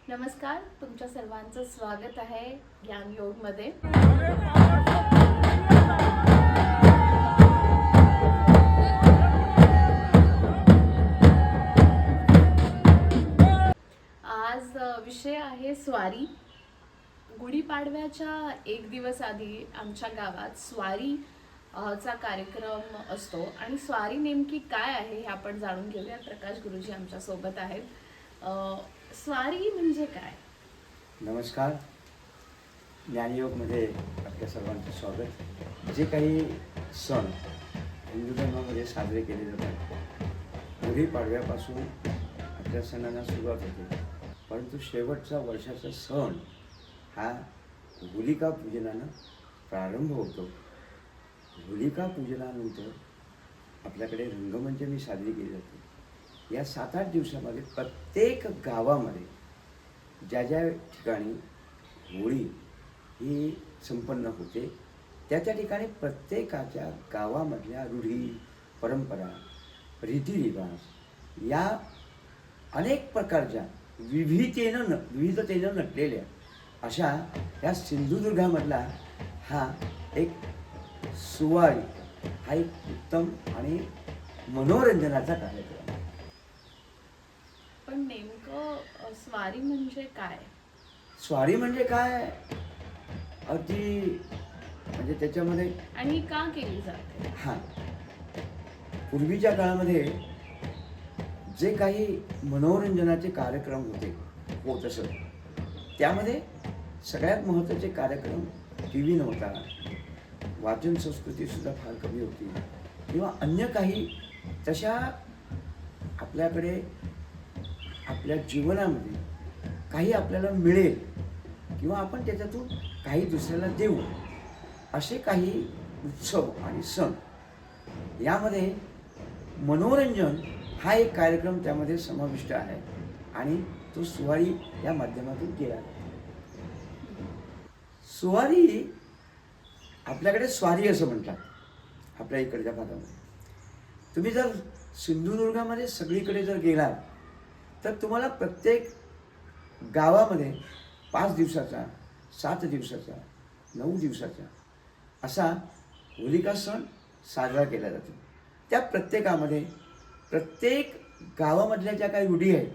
नमस्कार, तुमच्या सर्वांचं स्वागत आहे ज्ञान योगमध्ये. आज विषय आहे स्वारी. गुढीपाडव्याच्या एक दिवस आधी आमच्या गावात स्वारी चा कार्यक्रम असतो आणि स्वारी नेमकी काय आहे हे आपण जाणून घेऊया. प्रकाश गुरुजी आमच्या सोबत आहेत. स्वारी म्हणजे काय? नमस्कार, ज्ञानयोगमध्ये आपल्या सर्वांचं स्वागत. जे काही सण हिंदू धर्मामध्ये साजरे केले जातात, गुढीपाडव्यापासून आपल्या सणांना सुरुवात होते, परंतु शेवटचा वर्षाचा सण हा होलिका पूजनानं प्रारंभ होतो. होलिका पूजनानंतर आपल्याकडे रंगपंचमी साजरी केली जाते. या 7-8 दिवसामध्ये प्रत्येक गावामध्ये ज्या ज्या ठिकाणी होळी ही संपन्न होते त्या ठिकाणी प्रत्येकाच्या गावामधल्या रूढी, परंपरा, रीतिरिवाज या अनेक प्रकारच्या विविधतेनं नटलेल्या अशा या सिंधुदुर्गामधला हा एक सुवारी हा एक उत्तम आणि मनोरंजनाचा कार्यक्रम आहे. पण नेमकं स्वारी म्हणजे काय? स्वारी म्हणजे काय, अगदी म्हणजे त्याच्यामध्ये आणि का केली जाते? हां, पूर्वीच्या काळामध्ये जे काही मनोरंजनाचे कार्यक्रम होत असत त्यामध्ये सगळ्यात महत्त्वाचे कार्यक्रम टी व्ही नव्हता, वाचन संस्कृतीसुद्धा फार कमी होती किंवा अन्य काही तशा आपल्याकडे आपल्या जीवनामध्ये काही आपल्याला मिळेल किंवा आपण त्याच्यातून काही दुसऱ्याला देऊ असे काही उत्सव आणि सण, यामध्ये मनोरंजन हा एक कार्यक्रम त्यामध्ये समाविष्ट आहे आणि तो सुवारी या माध्यमातून केला जातो. सुवारी आपल्याकडे स्वारी असं म्हणतात आपल्या इकडच्या भागामध्ये. तुम्ही जर सिंधुदुर्गामध्ये सगळीकडे जर गेलात तर तुम्हाला प्रत्येक गावामध्ये 5 दिवसाचा, 7 दिवसाचा, 9 दिवसाचा असा होलिका सण साजरा केला जातो. त्या प्रत्येकामध्ये प्रत्येक गावामधल्या ज्या काही रूढी आहेत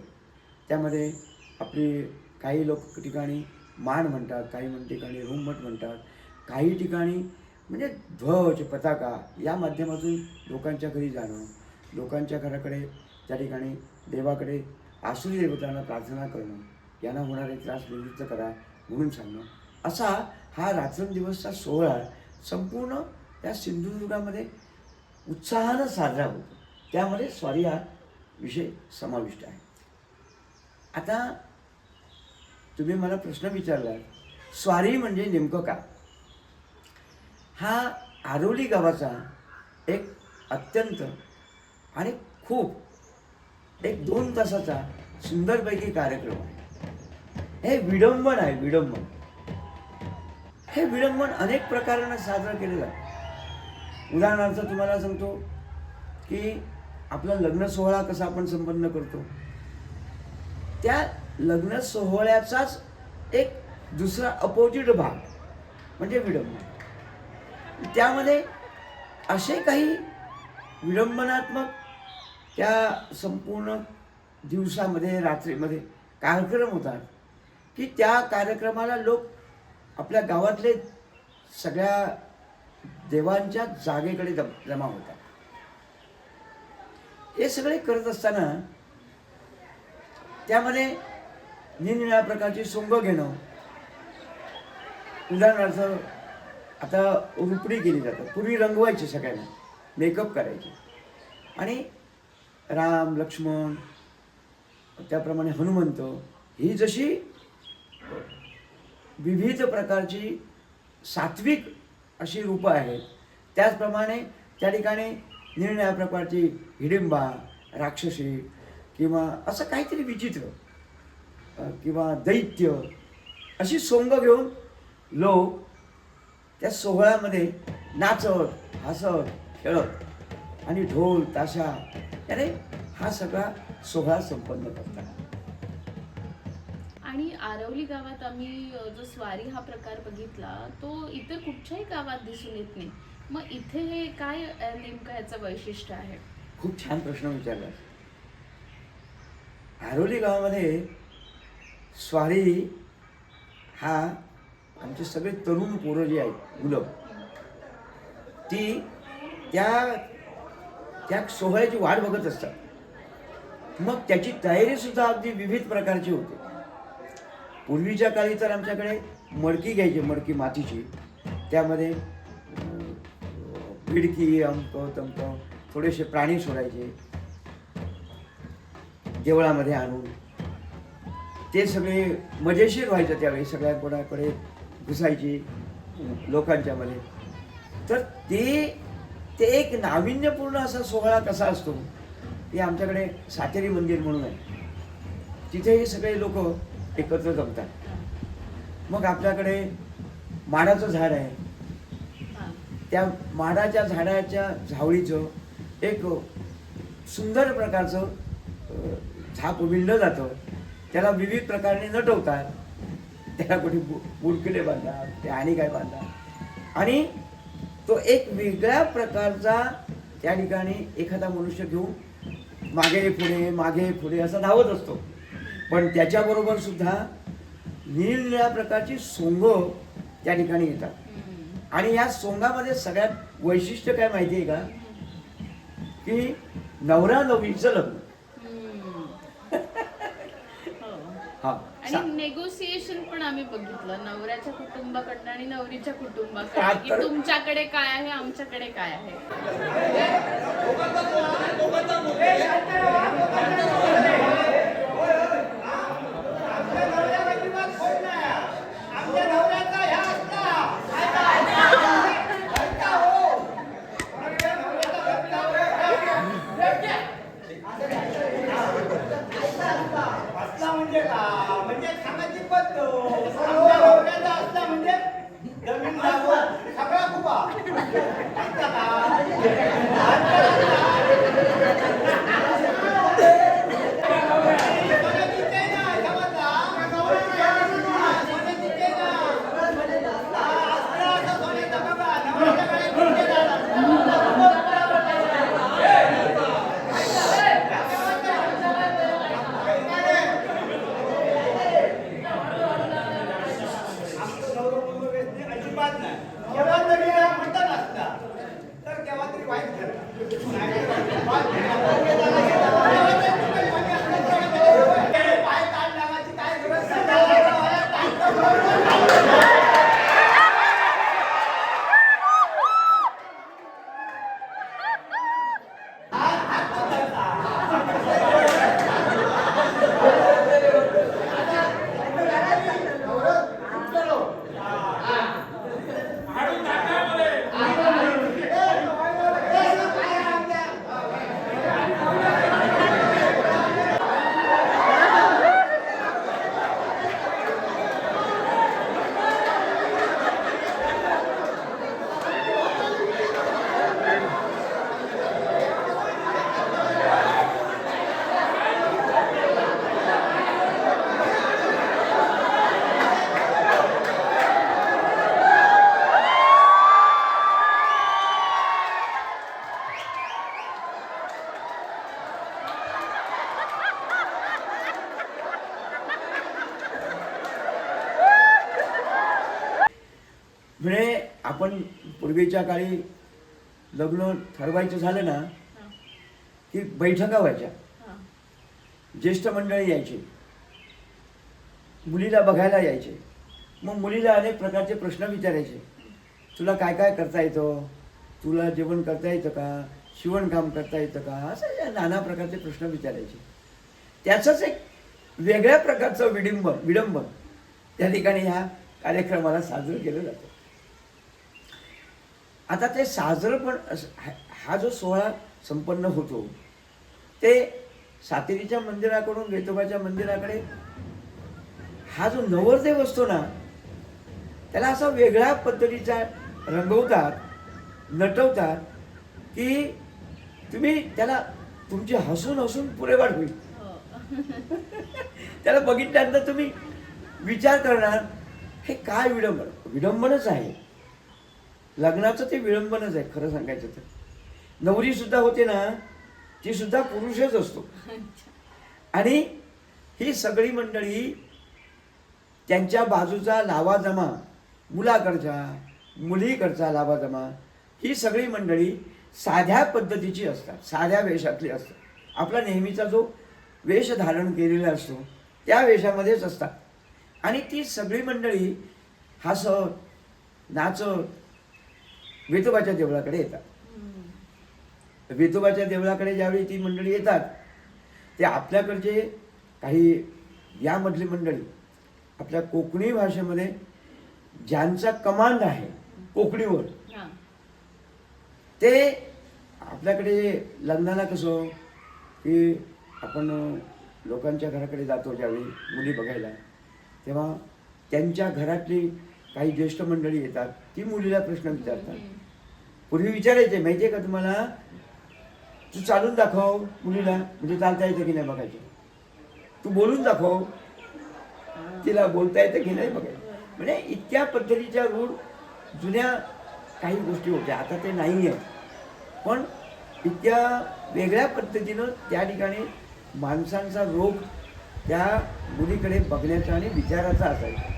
त्यामध्ये आपली काही लोक ठिकाणी मान म्हणतात, काही ठिकाणी रुंमट म्हणतात, काही ठिकाणी म्हणजे ध्वज, पताका या माध्यमातून लोकांच्या घरी जाणं, लोकांच्या घराकडे त्या ठिकाणी देवाकडे आसुरी देवतांना प्रार्थना करणं, यांना होणारे त्रास निवृत्त करा म्हणून सांगणं, असा हा रात्रंदिवसचा सोहळा संपूर्ण या सिंधुदुर्गामध्ये उत्साहानं साजरा होतो. त्यामध्ये स्वारी हा विषय समाविष्ट आहे. आता तुम्ही मला प्रश्न विचारला, स्वारी म्हणजे नेमकं काय? हा आरोली गावाचा एक अत्यंत आणि खूप एक 2 तासाचा सुंदरपैकी कार्यक्रम आहे. हे विडंबन आहे, विडंबन. हे विडंबन अनेक प्रकारानं साजरं केलं जातं. उदाहरणार्थ तुम्हाला सांगतो की आपला लग्न सोहळा कसा आपण संपन्न करतो, त्या लग्न सोहळ्याचाच एक दुसरा अपोजिट भाग म्हणजे विडंबन. त्यामध्ये असे काही विडंबनात्मक त्या संपूर्ण दिवसामध्ये, रात्रीमध्ये कार्यक्रम होतात की त्या कार्यक्रमाला लोक आपल्या गावातले सगळ्या देवांच्या जागेकडे जमा होतात. हे सगळे करत असताना त्यामध्ये निरनिराळ्या प्रकारची सोंग घेणं, उदाहरणार्थ आता रुपडी केली जातात, पूर्वी रंगवायची, सगळ्यांना मेकअप करायचे आणि राम, लक्ष्मण, त्याप्रमाणे हनुमंत ही जशी विविध प्रकारची सात्विक अशी रूपं आहेत, त्याचप्रमाणे त्या ठिकाणी निरनिराळ्या प्रकारची हिडिंबा, राक्षसी किंवा असं काहीतरी विचित्र किंवा दैत्य अशी सोंग घेऊन लोक त्या सोहळ्यामध्ये नाचत, हसत, खेळत आणि ढोल ताशा याने हा सगळा सोहळा संपन्न करतात. आणि आरवली गावात आम्ही जो स्वारी हा प्रकार बघितला तो इतर कुठच्याही गावात दिसून येत नाही. मग इथे हे काय नेमकं ह्याचं वैशिष्ट्य आहे? खूप छान प्रश्न विचारला. आरोली गावामध्ये स्वारी हा आमचे सगळे तरुण पोरं जी आहेत मुलं ती त्या त्या सोहळ्याची वाट बघत असतात. मग त्याची तयारी सुद्धा अगदी विविध प्रकारची होते. पूर्वीच्या काळी तर आमच्याकडे मडकी घ्यायची, मडकी मातीची, त्यामध्ये बिडकी अंक तंक थोडेसे प्राणी सोडायचे देवळामध्ये आणून. ते सगळे मजेशीर व्हायचं त्यावेळी, सगळ्या कोणाकडे घुसायची लोकांच्या मध्ये. तर ते एक नाविन्यपूर्ण असा सोहळा कसा असतो ते आमच्याकडे सातेरी मंदिर म्हणून आहे. तिथे हे सगळे लोक एकत्र जमतात. मग आपल्याकडे माडाचं झाड आहे, त्या माडाच्या झाडाच्या झावळीचं एक सुंदर प्रकारचं झाप विणलं जातं. त्याला विविध प्रकारे नटवतात. त्याला कुठे बुडकिले बांधतात, ते आणि काय बांधतात. आणि तो एक वेगळ्या प्रकारचा त्या ठिकाणी एखादा मनुष्य घेऊन मागे पुढे असा धावत असतो. पण त्याच्याबरोबर सुद्धा निरनिळ्या प्रकारची सोंग त्या ठिकाणी येतात. आणि या सोंगामध्ये सगळ्यात वैशिष्ट्य काय माहिती आहे का, की नवरा नवरीचं लग्न. हा, आणि नेगोसिएशन पण आम्ही बघितलं नवऱ्याच्या कुटुंबाकडनं आणि नवरीच्या कुटुंबाकडनं, की तुमच्याकडे काय आहे, आमच्याकडे काय आहे. म्हणजे आपण पूर्वीच्या काळी लग्न ठरवायचं झालं ना की बैठका व्हायच्या. ज्येष्ठ मंडळी यायची, मुलीला बघायला यायचे. मग मुलीला अनेक प्रकारचे प्रश्न विचारायचे. तुला काय काय करता येतं, तुला जेवण करता येतं का, शिवणकाम करता येतं का, असं नाना प्रकारचे प्रश्न विचारायचे. त्याचंच एक वेगळ्या प्रकारचं विडंबन त्या ठिकाणी ह्या कार्यक्रमाला साजरं केलं जातं. आता ते साजरं पण हा जो सोहळा संपन्न होतो ते सातेरीच्या मंदिराकडून वेतोबाच्या मंदिराकडे हा जो नवरदेव असतो ना त्याला असा वेगळ्या पद्धतीचा रंगवतात, नटवतात की तुम्ही त्याला तुमची हसून हसून पुरेवाट होईल. त्याला बघितल्यानंतर तुम्ही विचार करणार हे काय विडंबनच आहे. लग्नाचं ते विडंबनच आहे खरं सांगायचं तर. नवरी सुद्धा होते ना, ती सुद्धा पुरुषच असतो. आणि ही सगळी मंडळी त्यांच्या बाजूचा लावाजमा, मुलाकडचा मुलीकडचा लावाजमा, ही सगळी मंडळी साध्या पद्धतीची असतात, साध्या वेशातली असतात. आपला नेहमीचा जो वेश धारण केलेला असतो त्या वेशामध्येच असतात. आणि ती सगळी मंडळी हसत नाचत वेतोबाच्या देवळाकडे येतात. वेतोबाच्या देवळाकडे ज्यावेळी ती मंडळी येतात, ते आपल्याकडचे काही यामधली मंडळी आपल्या कोकणी भाषेमध्ये ज्यांचा कमांड आहे कोकणीवर, ते आपल्याकडे लग्नाला कसं की आपण लोकांच्या घराकडे जातो ज्यावेळी मुली बघायला, तेव्हा त्यांच्या घरातली काही ज्येष्ठ मंडळी येतात, ती मुलीला प्रश्न विचारतात. पूर्वी विचारायचे माहिती आहे का तुम्हाला, तू चालून दाखव मुलीला, म्हणजे चालता येतं की नाही बघायचं. तू बोलून दाखव, तिला बोलता येतं की नाही बघायचं. म्हणजे इतक्या पद्धतीच्या रूढ जुन्या काही गोष्टी होत्या, आता ते नाही आहे. पण इतक्या वेगळ्या पद्धतीनं त्या ठिकाणी माणसांचा रोग त्या मुलीकडे बघण्याचा आणि विचाराचा असायचा.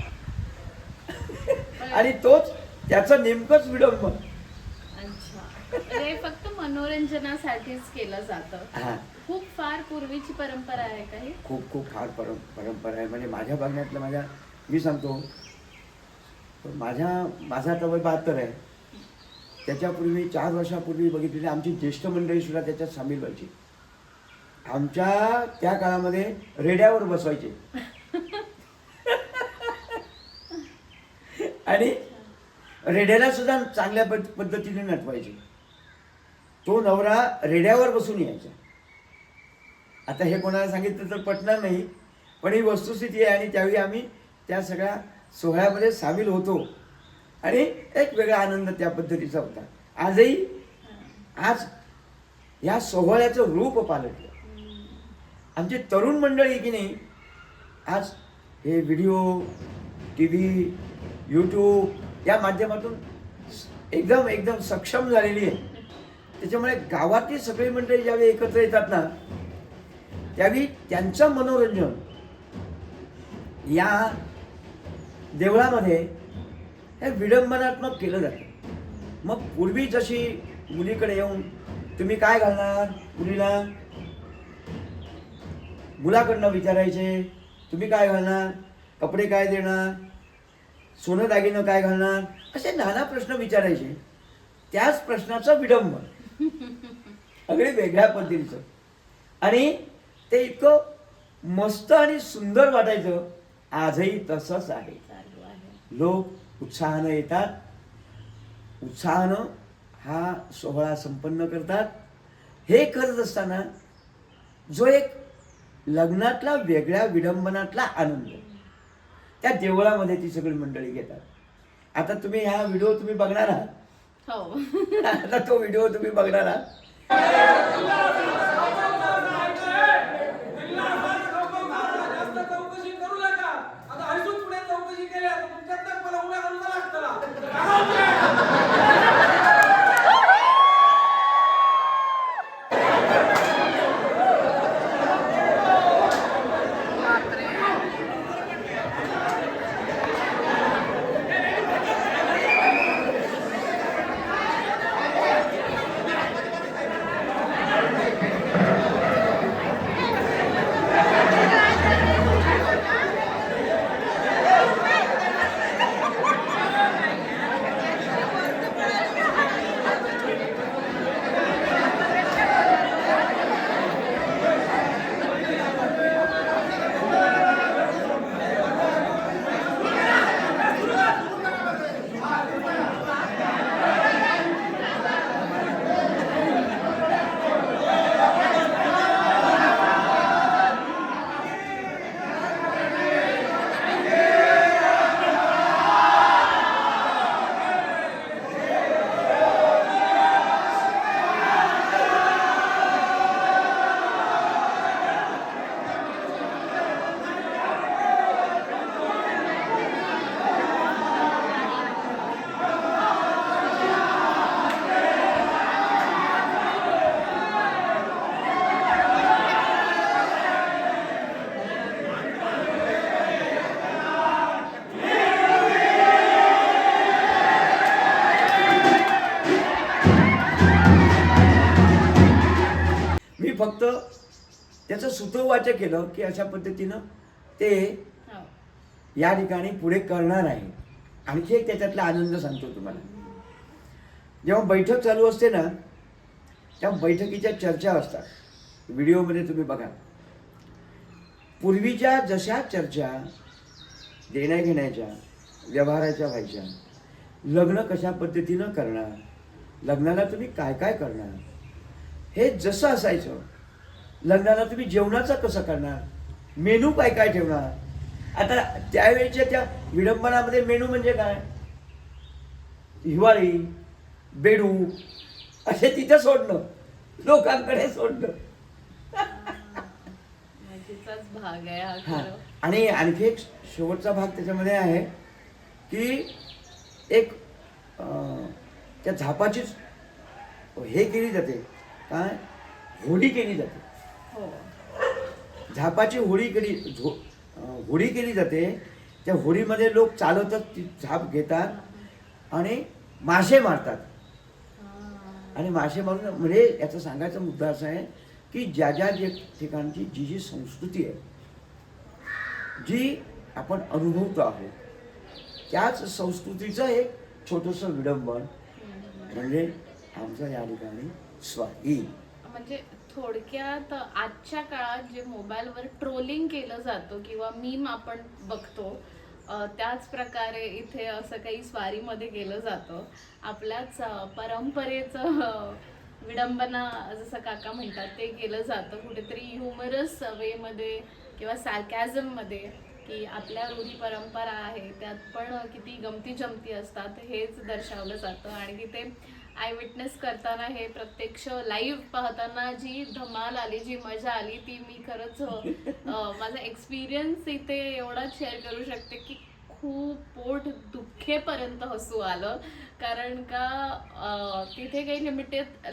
आणि तोच त्याचं नेमकंच विडंबन. हे फक्त मनोरंजनासाठीच केलं जातं. खूप फार पूर्वीची परंपरा आहे का ही? खूप खूप फार परंपरा आहे. म्हणजे माझ्या बघण्यातलं मी सांगतो, माझा तर वय 72 आहे. त्याच्यापूर्वी 4 वर्षापूर्वी बघितलेली आमची ज्येष्ठ मंडळी सुद्धा त्याच्यात सामील व्हायची. आमच्या त्या काळामध्ये रेड्यावर बसवायचे आणि रेड्याला सुद्धा चांगल्या पद्धतीने नटवायचे. तो नवरा रेड्यावर बसून यायचा. आता हे कोणाला सांगितलं तर पटणार नाही, पण ही वस्तुस्थिती आहे. आणि त्यावेळी आम्ही त्या सगळ्या सोहळ्यामध्ये सामील होतो आणि एक वेगळा आनंद त्या पद्धतीचा होता. आज या सोहळ्याचं रूप पालटलं. आमची तरुण मंडळी की नाही, आज हे व्हिडिओ, TV, YouTube या माध्यमातून एकदम सक्षम झालेली आहे. त्याच्यामुळे गावातली सगळी मंडळी ज्यावेळी एकत्र येतात ना, त्यावेळी त्यांचं मनोरंजन या देवळामध्ये हे विडंबनात्मक केलं जातं. मग पूर्वी जशी मुलीकडे येऊन तुम्ही काय घालणार मुलीला, मुलाकडनं विचारायचे तुम्ही काय घालणार, कपडे काय देणार, सोनं दागिनं काय घालणार, असे नाना प्रश्न विचारायचे. त्याच प्रश्नाचं विडंबन अगदी वेगळ्या पद्धतीचं. आणि ते इतकं मस्त आणि सुंदर वाटायचं. आजही तसंच आहे. लोक उत्साहानं येतात, उत्साहानं हा सोहळा संपन्न करतात. हे करत असताना जो एक लग्नातला वेगळ्या विडंबनातला आनंद त्या देवळामध्ये ती सगळी मंडळी घेतात. आता तुम्ही हा व्हिडिओ तुम्ही बघणार आहात. आता तो व्हिडिओ तुम्ही बघणार आहात. त्याचं सुतोवाच केलं की अशा पद्धतीनं ते हो. या ठिकाणी पुढे करणार आहे. आणखी एक त्याच्यातला आनंद सांगतो तुम्हाला. जेव्हा बैठक चालू असते ना, त्या बैठकीच्या चर्चा असतात. व्हिडिओमध्ये तुम्ही बघा. पूर्वीच्या जशा चर्चा देण्याघेण्याच्या, व्यवहाराच्या व्हायच्या, लग्न कशा पद्धतीनं करणार, लग्नाला तुम्ही काय काय करणार, हे जसं असायचं. लग्नाला तुम्ही जेवणाचं कसं करणार, मेनू काय काय ठेवणार. आता त्यावेळेच्या त्या विडंबनामध्ये मेनू म्हणजे काय, हिवाळी, बेडूक असे तिथं सोडणं, लोकांकडे सोडणं. मजेचाच भाग आहे हा हा. खरं. आणि आणखी एक शेवटचा भाग त्याच्यामध्ये आहे की एक त्या झापाचीच हे केली जाते, काय, होडी केली जाते. हो. झापाची होडी केली जाते. त्या होडीमध्ये लोक चालवतात, ती झाप घेतात आणि मासे मारतात. आणि मासे मारून, म्हणजे याचा सांगायचा मुद्दा असा आहे की ज्या ज्या ठिकाणची जी जी संस्कृती आहे, जी आपण अनुभवतो आहोत, त्याच संस्कृतीचं एक छोटंसं विडंबन म्हणजे आमचं या ठिकाणी स्वारी. म्हणजे थोडक्यात आजच्या काळात जे मोबाईलवर ट्रोलिंग केलं जातं किंवा मीम आपण बघतो, त्याच प्रकारे इथे असं काही स्वारीमध्ये केलं जातं. आपल्याच परंपरेचं विडंबना, जसं काका म्हणतात, ते केलं जातं कुठेतरी ह्युमरस वेमध्ये किंवा सॅर्कॅझममध्ये, की आपल्या रूढी परंपरा आहे त्यात पण किती गमती जमती असतात हेच दर्शवलं जातं. आणि तिथे आय विटनेस करताना, हे प्रत्यक्ष लाईव्ह पाहताना जी धमाल आली, जी मजा आली, ती मी खरंच माझा एक्सपिरियन्स इथे एवढाच शेअर करू शकते की खूप पोट दुखेपर्यंत हसू आलं. कारण का तिथे काही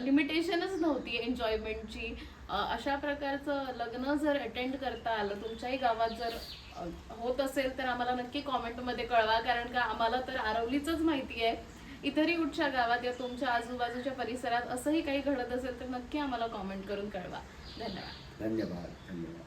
लिमिटेशनच नव्हती एन्जॉयमेंटची. अशा प्रकारचं लग्न जर अटेंड करता आलं, तुमच्याही गावात जर होत असेल तर आम्हाला नक्की कॉमेंटमध्ये कळवा. कारण का आम्हाला तर आरवलीचंच माहिती आहे. इतरही कुठच्या गावात या तुमच्या आजूबाजूच्या परिसरात असंही काही घडत असेल तर नक्की आम्हाला कॉमेंट करून कळवा. धन्यवाद. धन्यवाद. धन्यवाद.